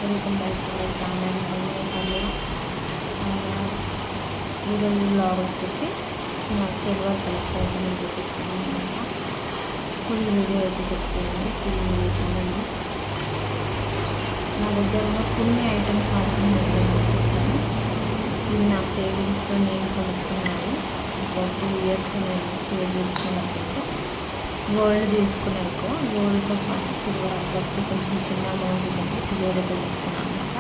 Welcome back to my channel. ఈరోజు blog వచ్చేసి silver collection అయితే నేను చూపిస్తాను అనమాట. ఫుల్ వీడియో అయితే చెక్ చేయండి, ఫుల్ వీడియో చూడండి. నా దగ్గర ఉన్న కొన్ని ఐటమ్స్ మాత్రం నేను చూపిస్తాను. ఇది నా సేవింగ్స్తో నేను కొనుక్కున్నాను. ఒక 2 years నేను సేవ్ చేసుకున్నప్పుడు గోల్డ్ తీసుకున్నాను. ఎక్కువ గోల్డ్తో పాటు సిల్వర్ అప్పుడప్పుడు కొంచెం చిన్న అమౌంట్ ఉందంటే సిల్వర్ అయితే తీసుకున్నాను అనమాట.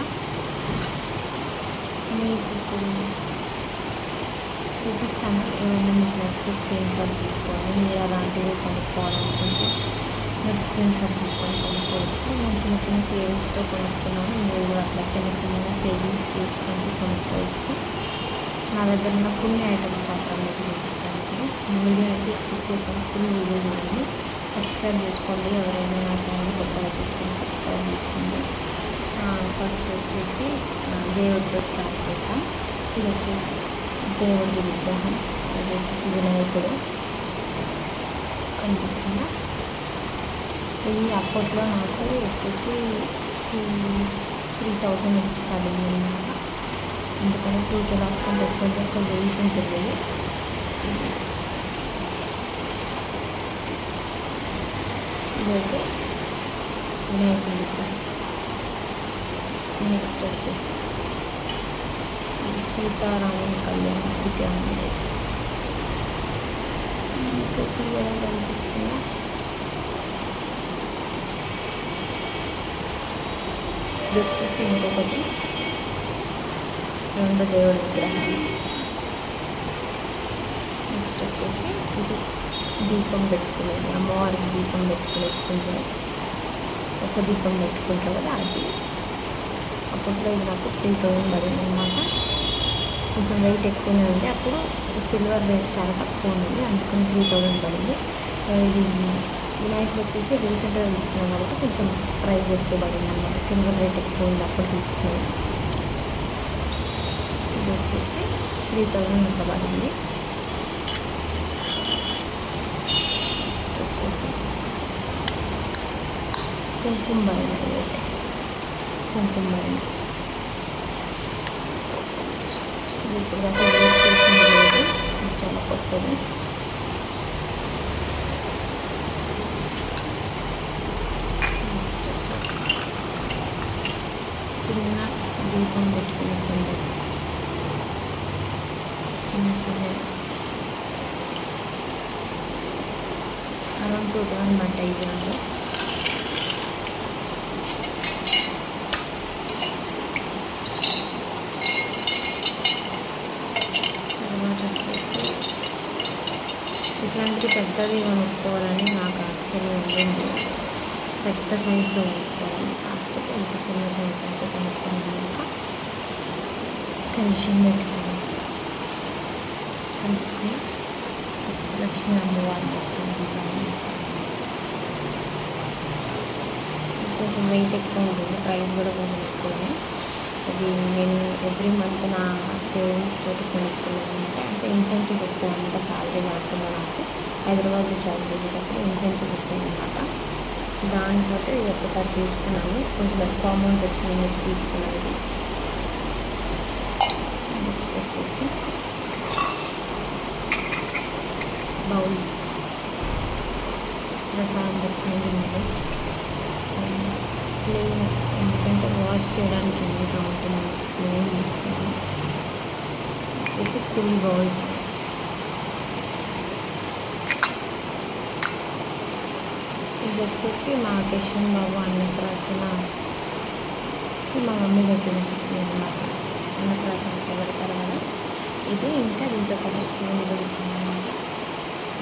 మీకు ఇప్పుడు చూపిస్తాను. ఏమైనా మీకు నచ్చితే స్క్రీన్ షాట్ తీసుకోవాలి. మీరు అలాంటివి కొనుక్కోవాలనుకుంటే మీరు స్క్రీన్ షాట్ తీసుకొని కొనుక్కోవచ్చు. నేను చిన్న చిన్న సేవింగ్స్తో కొనుక్కున్నాను. మీరు కూడా అట్లా చిన్న సేవింగ్స్ చేసుకొని కొనుక్కోవచ్చు. నా దగ్గర ఉన్న కొన్ని ఐటమ్స్ మాత్రం మీకు చూపిస్తాను. వీడియో అయితే స్కిప్ చేయకుండా ఫుల్ వీడియో చూడండి. సబ్స్క్రైబ్ చేసుకోండి. ఎవరైనా నా ఛానల్ కొత్తగా చూసుకొని సబ్స్క్రైబ్ చేసుకోండి. ఫస్ట్ వచ్చేసి దేవుడితో స్టార్ట్ చేద్దాం. ఇది వచ్చేసి దేవుడి విగ్రహం. అది వచ్చేసి వినాయకుడు కనిపిస్తుంది. ఇది అప్పట్లో నాకు వచ్చేసి 3,000 నుంచి పడింది అన్నమాట. ఎందుకంటే 2 రాష్ట్రం పెట్టుకుంటే ఒక వెయిట్ ఉంటుంది. ఇదైతే వినాయకుడి విగ్రహం. నెక్స్ట్ వచ్చేసి సీతారాముని కళ్యాణ విగ్రహం. మీకు క్లియర్గా కనిపిస్తుందా? ఇది వచ్చేసి ఇంకొకటి 2 దేవుడి విగ్రహాలు. నెక్స్ట్ వచ్చేసి ఇది దీపం పెట్టుకునేది, అమ్మవారికి దీపం పెట్టుకునే ఒక దీపం పెట్టుకుంటారు కదా అది. అప్పట్లో ఇది నాకు 3,000 పడింది అనమాట. కొంచెం వెయిట్ ఎక్కువనే ఉంది. అప్పుడు సిల్వర్ రేట్ చాలా తక్కువ ఉంది, అందుకని 3,000 పడింది. ఇది వినాయకుడు వచ్చేసి రీసెంట్గా తీసుకున్నాం కాబట్టి కొంచెం ప్రైస్ ఎక్కువ పడింది అనమాట. సిల్వర్ రేట్ ఎక్కువ ఉంది అప్పుడు తీసుకున్నాను. ఇది వచ్చేసి 3,000 అంత పడింది. నెక్స్ట్ వచ్చేసి కుంకుమ భరణ. ఇదైతే కుంకుమ భరణ ఇప్పుడు దాకా యూజ్ చేసింది లేదు, చాలా కొత్తది. నెక్స్ట్ వచ్చేసి చిన్న దీపం పెట్టుకునే కుండ, చిన్న అరౌండ్ 2,000 పడ్డాయి ఇది నాకు. ఇట్లాంటిది పెద్దది కొనుక్కోవాలని నాకు యాక్చువల్లీ ఉండింది, పెద్ద సైజులో కొనుక్కోవాలి. కాకపోతే ఇంత చిన్న సైజు అయితే కొనుక్కున్నాక కలిసి పెట్టుకున్నాను. కలిసి ఫస్ట్ లక్ష్మీ అమ్మవారిని వస్తుంది డిజైన్. కొంచెం వెయిట్ ఎక్కువ ఉంటుంది, ప్రైస్ కూడా కొంచెం ఎక్కువనే. అది నేను ఎవ్రీ మంత్ నా సేవింగ్స్ తోటి కొనుక్కున్నాను అనమాట. అంటే ఇన్సెంటివ్స్ వస్తాయి అనమాట. శాలరీ రాకుండా నాకు హైదరాబాద్లో జాబ్ చేసేటప్పుడు ఇన్సెంటివ్స్ వచ్చాయన్నమాట. దాంతో ఇది ఒక్కసారి తీసుకున్నాను. కొంచెం ఎక్కువ అమౌంట్ వచ్చింది, నేను తీసుకున్నాను ఇది. నెక్స్ట్ వచ్చేసి బౌల్స్, ప్రసాదం పెట్టుకునే గిన్నెలు ప్లెయిన్, ఎందుకంటే వాష్ చేయడానికి ఇంకా ఉంటుంది. ప్లెయిన్ తీసుకున్నాను. వచ్చేసి 3 బౌల్స్. ఇది వచ్చేసి మా కిషన్ బాబు అన్నప్రాసనకి మా మమ్మీ పెట్టినది అన్నమాట. అన్నప్రాసన పెడతారు కదా ఇది. ఇంకా దీంతో పాటు స్పూన్ కూడా ఇచ్చిందన్నమాట.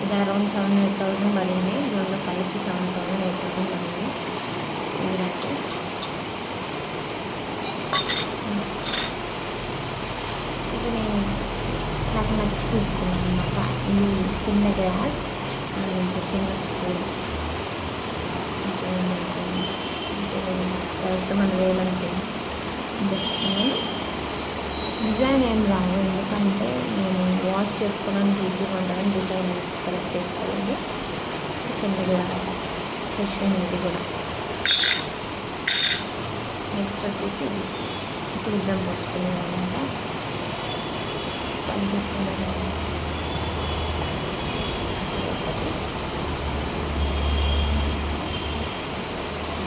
ఇది అరౌండ్ 7,000-8,000 పడింది. రెండు కలిపి 7,000-8,000 పడింది. ఇదైతే ఇది నేను నాకు నచ్చి తీసుకున్నాను అన్నమాట. ఇది చిన్న గ్లాస్ అండ్ ఇంకా చిన్న స్పూన్. తర్వాత మనం ఏమనుకుంది ఇంత స్పూన్ డిజైన్ ఏం రావు, ఎందుకంటే నేను వాష్ చేసుకోవడానికి ఈజీగా ఉండాలని డిజైన్ సెలెక్ట్ చేసుకోవాలి. చిన్న గ్లాస్ ఫ్రెష్ ఉంది కూడా. నెక్స్ట్ వచ్చేసి ఇప్పుడు ఇద్దరం పోసుకునేది అనమాట. కనిపిస్తుంది ఒకటి.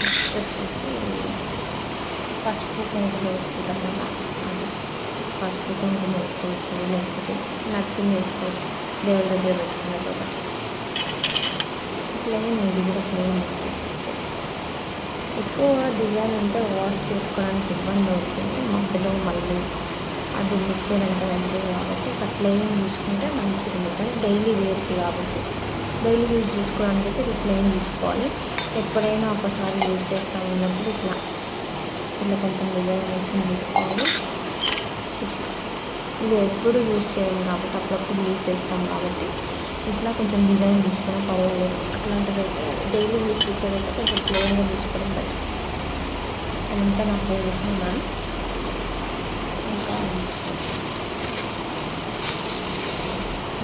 నెక్స్ట్ వచ్చేసి పసుపు కుంకుమ వేసుకుంటాం కదా, అది పసుపు కుంకుమ వేసుకోవచ్చు, లేకపోతే నచ్చింది వేసుకోవచ్చు. దేవుడి దగ్గర పెట్టుకున్నది ఒక ప్లేన్, ఇది కూడా ప్లేన్ వచ్చేసి. ఎక్కువ డిజైన్ ఉంటే వాష్ చేసుకోవడానికి ఇబ్బంది అవుతుంది, మధ్యలో మళ్ళీ అది లిక్విడ్ అంటే వెళ్తుంది కాబట్టి ఒక ప్లేన్ తీసుకుంటే మంచిది. ఎందుకంటే డైలీ వేర్కి కాబట్టి డైలీ యూజ్ చేసుకోవడానికి అయితే ఇది ప్లేన్ తీసుకోవాలి. ఎప్పుడైనా ఒకసారి యూజ్ చేస్తూ ఉన్నప్పుడు ఇట్లా కొంచెం డిజైన్ వచ్చింది తీసుకోవాలి. ఇది ఎప్పుడు యూజ్ చేయాలి కాబట్టి అప్పుడప్పుడు యూజ్ చేస్తాం కాబట్టి ఇట్లా కొంచెం డిజైన్ తీసుకుని పర్వాలేదు. అట్లాంటిదైతే డైలీ యూజ్ చేసేదైతే కొంచెం ప్లేన్గా తీసుకోవడం బెటర్. అదంతా నాకు చూపిస్తున్నాను. ఇంకా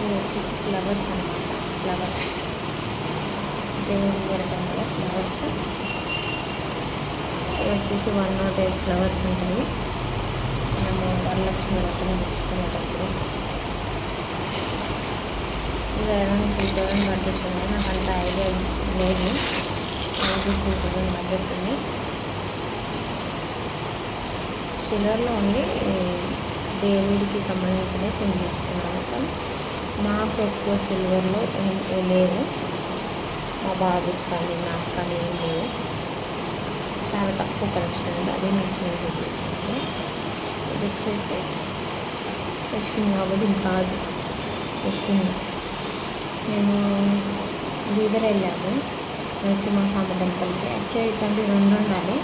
ఇది వచ్చేసి ఫ్లవర్స్ అన్నమాట. ఫ్లవర్స్ దేవుడి పెడతాం కదా ఫ్లవర్స్. ఇవి వచ్చేసి 108 ఫ్లవర్స్ ఉంటాయి. మనము వరలక్ష్మి వ్రతం చేసుకునేటప్పుడు ఇది అరౌండ్ 2000 బడ్జెట్ ఉంది. నాకు అంత ఐడియా లేదు, 2000 బడ్జెట్ ఉంది. సిల్వర్లో ఉంది, దేవుడికి సంబంధించినవి కొన్ని తీసుకున్నాను. కానీ నాకు ఎక్కువ సిల్వర్లో లేవు, మా బాబుకి కానీ నాకు కానీ ఏం లేవు. చాలా తక్కువ కలెక్షన్ ఉంది, అదే మీకు నేను చూపిస్తాను. ఇది వచ్చేసి యశ్విన్ కాబట్టి గాజు యశ్విన్. మేము బీదర్ వెళ్ళాము నరసింహస్వామి టెంపుల్కి. యాక్చువల్లీ ఇట్లాంటి 2 ఉండాలి.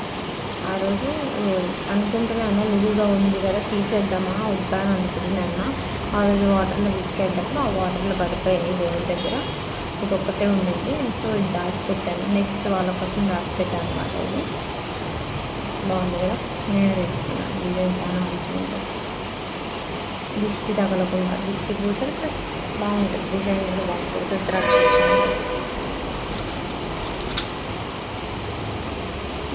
ఆ రోజు అనుకుంటున్నాను లూజ్గా ఉంది కదా తీసేద్దామా వద్దా అని అనుకుంటున్నాను. ఆ రోజు వాటర్లో తీసుకెళ్ళేటప్పుడు ఆ వాటర్లో పడిపోయింది దేవుడి దగ్గర. ఇది ఒక్కటే ఉండింది, సో ఇది దాచిపెట్టాను. నెక్స్ట్ వాళ్ళ కోసం దాచిపెట్టాను అనమాట. ఇది బాగుంది కదా, నేను వేసుకున్నాను. డిజైన్ చాలా మంచిగా ఉంటుంది, దిష్టి తగలకుండా దిష్టి పూసలు ప్లస్ బాగుంటుంది. డిజైన్ కూడా బాగుంటుంది, రుద్రాక్ష.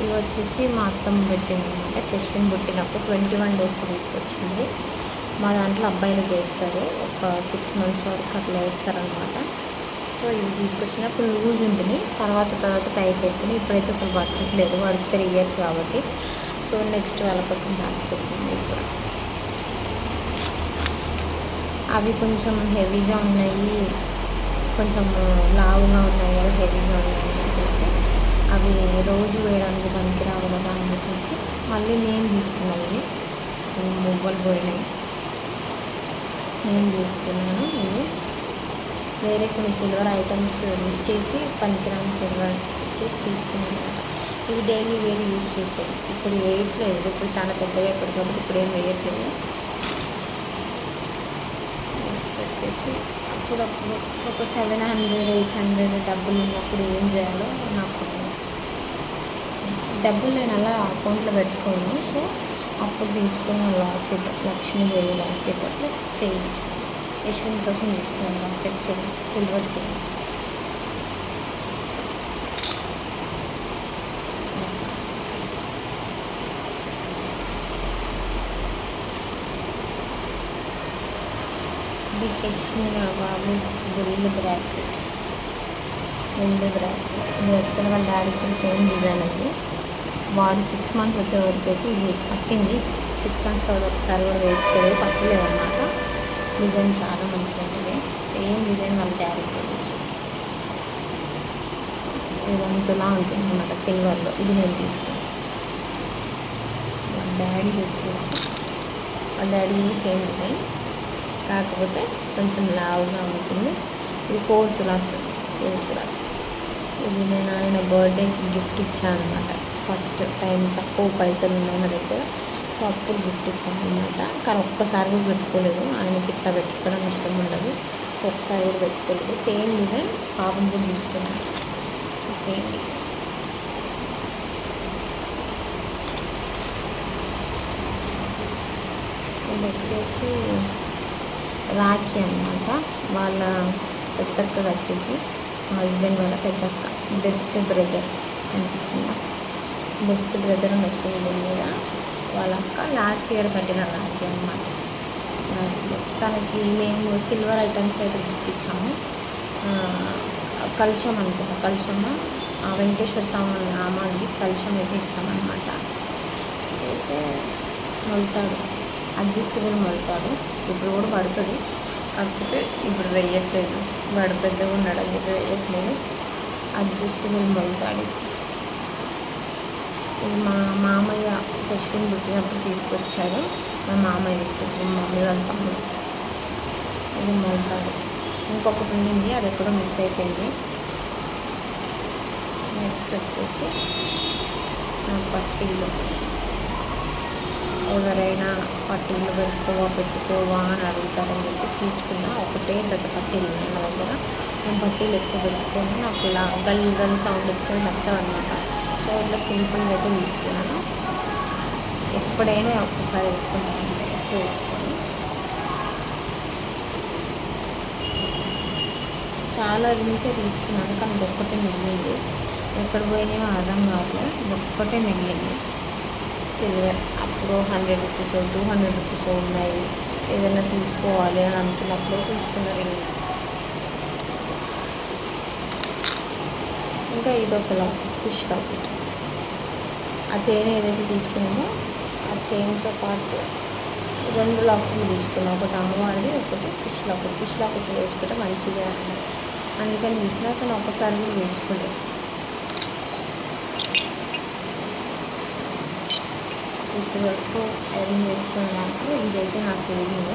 ఇవి వచ్చేసి మా అత్తమ్మ పెట్టింది అనమాట. క్రిస్టియన్ పుట్టినప్పుడు 21 డేస్కి తీసుకొచ్చింది. మా దాంట్లో అబ్బాయిలకు వేస్తారు, ఒక 6 months వరకు అట్లా వేస్తారనమాట. సో ఇవి తీసుకొచ్చినప్పుడు లూజ్ ఉంటుంది, తర్వాత టైట్ అవుతుంది. ఇప్పుడైతే అసలు పట్టట్లేదు, వాడికి 3 years కాబట్టి. సో నెక్స్ట్ వాళ్ళ కోసం దాచిపెట్టింది. ఇప్పుడు అవి కొంచెం హెవీగా ఉన్నాయి, కొంచెం లావుగా ఉన్నాయి కదా, హెవీగా ఉన్నాయి అని చెప్పేసి అవి రోజు వేయడానికి పనికిరావు కదా అని చెప్పేసి మళ్ళీ నేను తీసుకున్నాను. ఇవి మువ్వలు పోయినాయి, నేను తీసుకున్నాను. ఇవి వేరే కొన్ని సిల్వర్ ఐటమ్స్ ఇచ్చేసి పనికిరాని సిల్వర్ ఇచ్చేసి తీసుకున్నాను అనమాట. ఇవి డైలీ వేరే యూజ్ చేసేది. ఇప్పుడు వేయట్లేదు, ఇప్పుడు చాలా పెద్దగా అయిపోయింది కాబట్టి ఇప్పుడు ఏం వేయట్లేదు. నెక్స్ట్ వచ్చేసి అప్పుడప్పుడు ఒక 700-800 డబ్బులు ఉన్నప్పుడు ఏం చేయాలో నాకు డబ్బులు నేను అలా అకౌంట్లో పెట్టుకోను. సో అప్పుడు తీసుకున్న locket, Lakshmidevi locket plus chain, Yashwin కోసం తీసుకున్నాను లాకెట్, చైన్, సిల్వర్ చైన్. ఇది కశ్మీర్ బాబు గొల్లు బ్రాస్లెట్, వెండి బ్రాస్లెట్. ఇది యాక్చువల్గా వాళ్ళ డాడీకి సేమ్ డిజైన్ అది. వాడు 6 months వచ్చే వరకు అయితే ఇది పట్టింది. 6 months ఒకసారి కూడా వేసుకోలేదు, పట్టలేదు అన్నమాట. డిజైన్ చాలా మంచిగా ఉంటుంది, సేమ్ డిజైన్ వాళ్ళ డాడీకి. ఇది అంతలా ఉంటుంది అన్నమాట సిల్వర్లో. ఇది నేను తీసుకున్నాను. వాళ్ళ డాడీ వచ్చేసి వాళ్ళ డాడీ సేమ్ డిజైన్, కాకపోతే కొంచెం లావుగా ఉంటుంది. ఇది 4 tulas. ఇది నేను ఆయన బర్త్డేకి గిఫ్ట్ ఇచ్చాను అనమాట. ఫస్ట్ టైం తక్కువ పైసలు ఉన్నాయి నా దగ్గర, సో అప్పుడు గిఫ్ట్ ఇచ్చాను అనమాట. కానీ ఒక్కసారి కూడా పెట్టుకోలేదు, ఆయనకి ఇట్లా పెట్టుకోవడం ఇష్టం ఉండదు. సో ఒక్కసారి కూడా పెట్టుకోలేదు. సేమ్ డిజైన్ పాపం కూడా తీసుకున్నాను, సేమ్ డిజైన్. ఇది వచ్చేసి రాఖీ అన్నమాట. వాళ్ళ పెద్దక్క కట్టింది, మా హస్బెండ్ వాళ్ళ పెద్దక్క, బెస్ట్ బ్రదర్ కనిపిస్తుందా. బెస్ట్ బ్రదర్ అని వచ్చింది దీని మీద. వాళ్ళ అక్క లాస్ట్ ఇయర్ కట్టిన రాఖీ అనమాట. లాస్ట్లో తనకి మేము సిల్వర్ ఐటమ్స్ అయితే గిఫ్ట్ ఇచ్చాము. కలుషం అనుకుంటా, కలుషమా వెంకటేశ్వర స్వామి నామానికి కలుషం అయితే ఇచ్చామన్నమాట. అయితే మొలుతాడు, అడ్జస్టబుల్ మొలుతాడు. ఇప్పుడు కూడా పడుతుంది, కాకపోతే ఇప్పుడు వేయట్లేదు. వాడు పెద్దగా ఉన్నాడు అని చెప్పి వేయట్లేదు. అడ్జస్టబుల్ మొలుతాడు. మా మామయ్య కృష్ణుని పుట్టినప్పుడు తీసుకొచ్చాడు. మా మామయ్య తీసుకొచ్చాడు, మా మమ్మీ వాళ్ళ తమ్ముడు. ఇది మొలుతాడు. ఇంకొకటి ఉండింది, అది ఎక్కడో మిస్ అయిపోయింది. నెక్స్ట్ వచ్చేసి నా పట్టీలు. ఎవరైనా పట్టీలు పెట్టుకోవా అని అడుగుతారని చెప్పి తీసుకున్న ఒకటే జత పట్టీలు నా దగ్గర. నేను పట్టీలు ఎక్కువ పెట్టుకొని నాకు ఇలా గల్ గల్ సౌండ్ వచ్చేది నచ్చవన్నమాట. సో ఇట్లా సింపుల్గా అయితే తీసుకున్నాను. ఎప్పుడైనా ఒక్కసారి వేసుకుంటాను, ఎక్కువ వేసుకొని. చాలా రింగ్సే తీసుకున్నాను, కానీ ఇది ఒక్కటే మిగిలింది. ఎక్కడ పోయినాయో అర్థం కావట్లేదు, ఇది ఒక్కటే మిగిలింది. సిల్వర్ అప్పుడు 100 రూపీస్ 200 రూపీస్ ఉన్నాయి. ఏదైనా తీసుకోవాలి అని అనుకున్నప్పుడు తీసుకున్న రింగ్. ఇంకా ఇదొక లాకెట్, ఫిష్ లాకెట్. ఆ చైన్ ఏదైతే తీసుకున్నామో ఆ చైన్తో పాటు 2 లాకెట్లు తీసుకున్నాం. ఒకటి అమ్మవారిది, ఒకటి ఫిష్ లాకెట్. ఫిష్ లాకెట్ వేసుకుంటే మంచిగా అన్నమాట. అందుకని తీసినా కానీ ఒకసారి కూడా వేసుకోలేదు. ఇప్పటివరకు ఐరన్ చేసుకున్న దాంట్లో ఇదైతే నా సేవింగ్.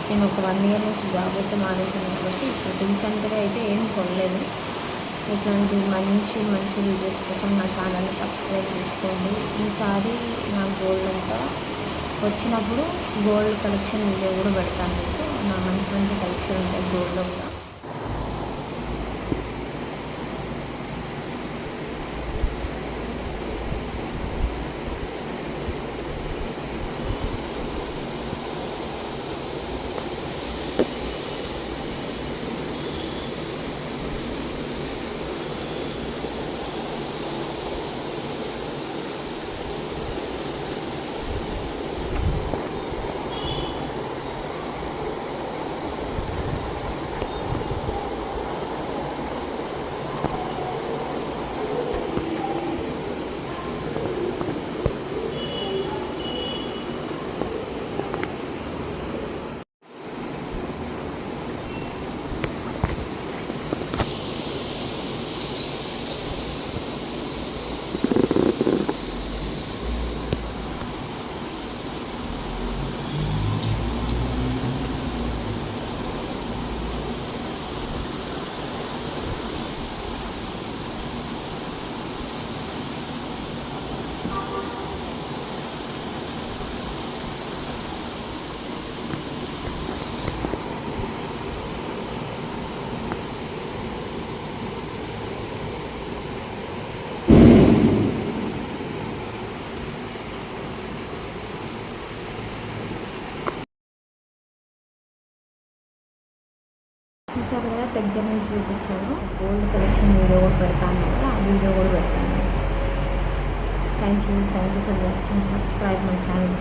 నేను ఒక 1 ఇయర్ నుంచి జాబ్ అయితే మానేసాను కాబట్టి ఇప్పుడు రీసెంట్గా అయితే ఏం కొనలేదు. ఇట్లాంటి మంచి మంచి వీడియోస్ కోసం నా ఛానల్ని సబ్స్క్రైబ్ చేసుకోండి. ఈసారి నా గోల్డ్ అంతా వచ్చినప్పుడు గోల్డ్ కలెక్షన్ వీడియో కూడా పెడతాను. మీకు నా మంచి మంచి కలెక్షన్ ఉంటాయి గోల్డ్లో కూడా. చూసారు కదా, దగ్గర నుంచి చూపించాను. గోల్డ్ కలెక్షన్ వీడియో కూడా పెడతాను కదా, ఆ వీడియో కూడా పెడతాను. Thank you for watching. Subscribe my channel.